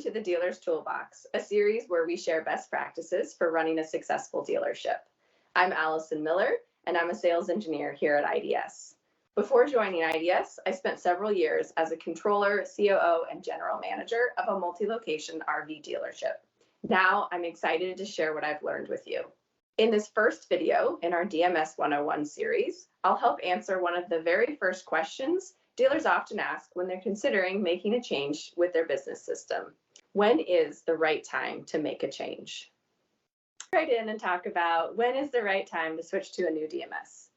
to the Dealer's Toolbox, a series where we share best practices for running a successful dealership. I'm Allison Miller, and I'm a sales engineer here at IDS. Before joining IDS, I spent several years as a controller, COO, and general manager of a multi-location RV dealership. Now I'm excited to share what I've learned with you. In this first video in our DMS 101 series, I'll help answer one of the very first questions dealers often ask when they're considering making a change with their business system. When is the right time to make a change? Right in and talk about when is the right time to switch to a new DMS.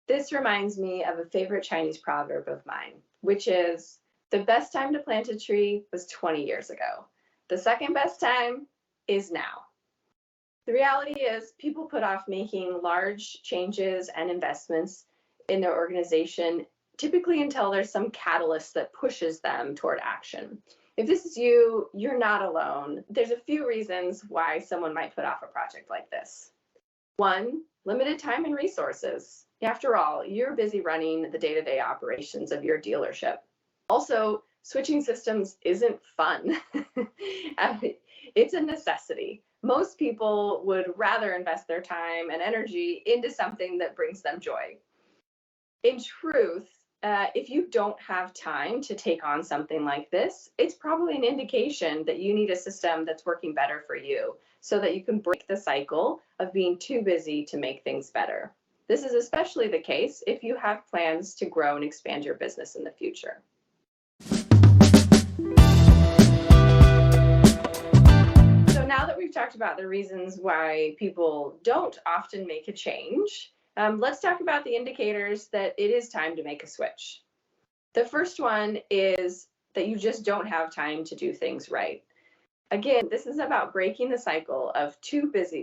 This reminds me of a favorite Chinese proverb of mine, which is, the best time to plant a tree was 20 years ago. The second best time is now. The reality is people put off making large changes and investments in their organization typically until there's some catalyst that pushes them toward action. If this is you, you're not alone. There's a few reasons why someone might put off a project like this. One, limited time and resources. After all, you're busy running the day-to-day operations of your dealership. Also, switching systems isn't fun. It's a necessity. Most people would rather invest their time and energy into something that brings them joy. In truth, if you don't have time to take on something like this, it's probably an indication that you need a system that's working better for you so that you can break the cycle of being too busy to make things better. This is especially the case if you have plans to grow and expand your business in the future. So now that we've talked about the reasons why people don't often make a change, let's talk about the indicators that it is time to make a switch. The first one is that you just don't have time to do things right. Again, this is about breaking the cycle of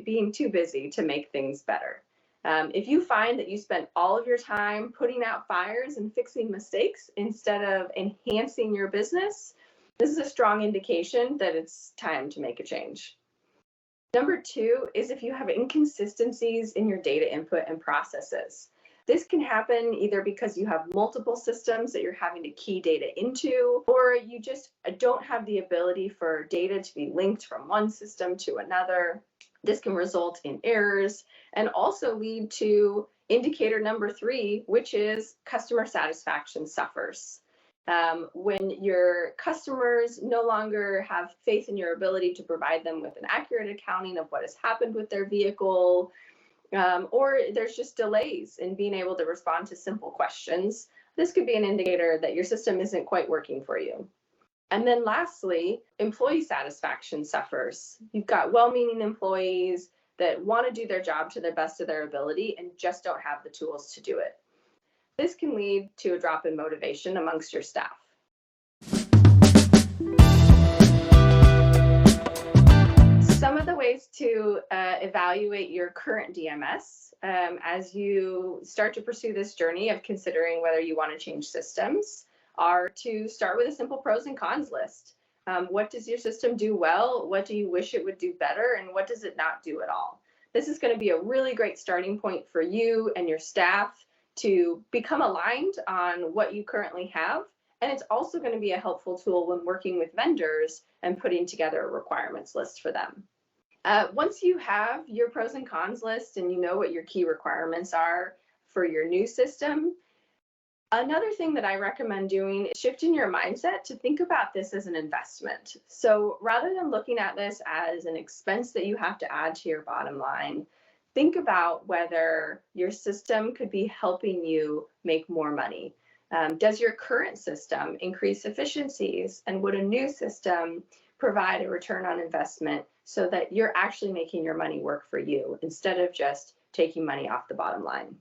being too busy to make things better. If you find that you spend all of your time putting out fires and fixing mistakes instead of enhancing your business, this is a strong indication that it's time to make a change. Number two is if you have inconsistencies in your data input and processes. This can happen either because you have multiple systems that you're having to key data into, or you just don't have the ability for data to be linked from one system to another. This can result in errors and also lead to indicator number three, which is customer satisfaction suffers. When your customers no longer have faith in your ability to provide them with an accurate accounting of what has happened with their vehicle, or there's just delays in being able to respond to simple questions, this could be an indicator that your system isn't quite working for you. And then lastly, employee satisfaction suffers. You've got well-meaning employees that want to do their job to the best of their ability and just don't have the tools to do it. This can lead to a drop in motivation amongst your staff. Some of the ways to evaluate your current DMS as you start to pursue this journey of considering whether you want to change systems are to start with a simple pros and cons list. What does your system do well? What do you wish it would do better? And what does it not do at all? This is going to be a really great starting point for you and your staff to become aligned on what you currently have. And it's also going to be a helpful tool when working with vendors and putting together a requirements list for them. Once you have your pros and cons list and you know what your key requirements are for your new system, another thing that I recommend doing is shifting your mindset to think about this as an investment. So rather than looking at this as an expense that you have to add to your bottom line, think about whether your system could be helping you make more money. Does your current system increase efficiencies, and would a new system provide a return on investment so that you're actually making your money work for you instead of just taking money off the bottom line?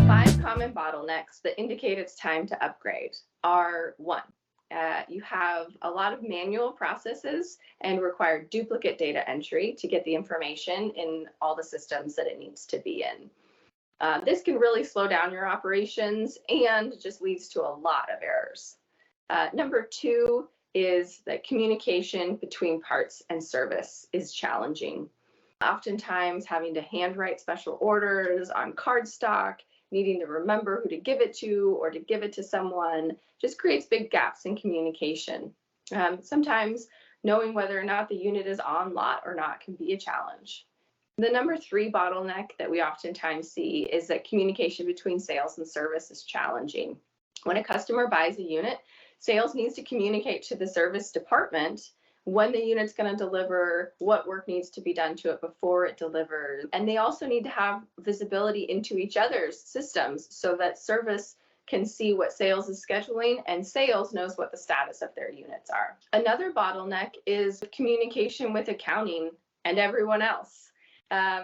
5 common bottlenecks that indicate it's time to upgrade are: 1, you have a lot of manual processes and require duplicate data entry to get the information in all the systems that it needs to be in. This can really slow down your operations and just leads to a lot of errors. Number 2 is that communication between parts and service is challenging. Oftentimes having to handwrite special orders on cardstock needing to remember who to give it to or to give it to someone just creates big gaps in communication. Sometimes knowing whether or not the unit is on lot or not can be a challenge. The number 3 bottleneck that we oftentimes see is that communication between sales and service is challenging. When a customer buys a unit, sales needs to communicate to the service department when the unit's going to deliver, what work needs to be done to it before it delivers. And they also need to have visibility into each other's systems so that service can see what sales is scheduling and sales knows what the status of their units are. Another bottleneck is communication with accounting and everyone else.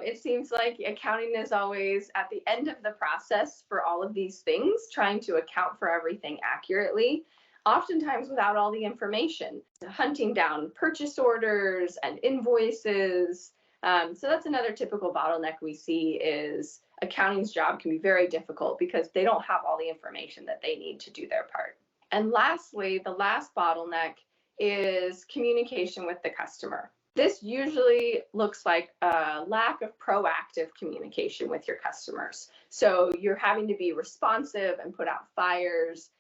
It seems like accounting is always at the end of the process for all of these things, trying to account for everything accurately, oftentimes without all the information, hunting down purchase orders and invoices. So that's another typical bottleneck we see is accounting's job can be very difficult because they don't have all the information that they need to do their part. And lastly, the last bottleneck is communication with the customer. This usually looks like a lack of proactive communication with your customers. So you're having to be responsive and put out fires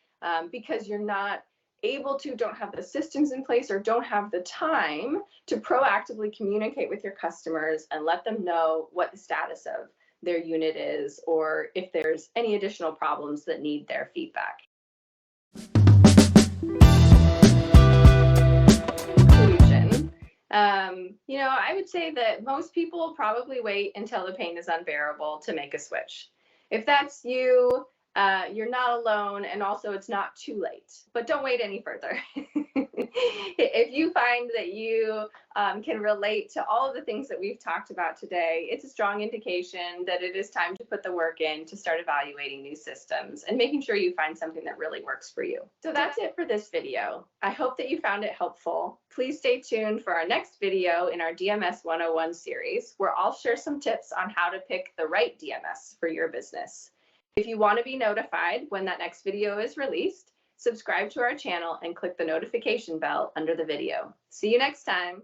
because you're not able to, don't have the systems in place or don't have the time to proactively communicate with your customers and let them know what the status of their unit is or if there's any additional problems that need their feedback. I would say that most people probably wait until the pain is unbearable to make a switch. If that's you, you're not alone, and also it's not too late, but don't wait any further. If you find that you can relate to all of the things that we've talked about today, it's a strong indication that it is time to put the work in to start evaluating new systems and making sure you find something that really works for you. So that's it for this video. I hope that you found it helpful. Please stay tuned for our next video in our DMS 101 series, where I'll share some tips on how to pick the right DMS for your business. If you want to be notified when that next video is released, subscribe to our channel and click the notification bell under the video. See you next time.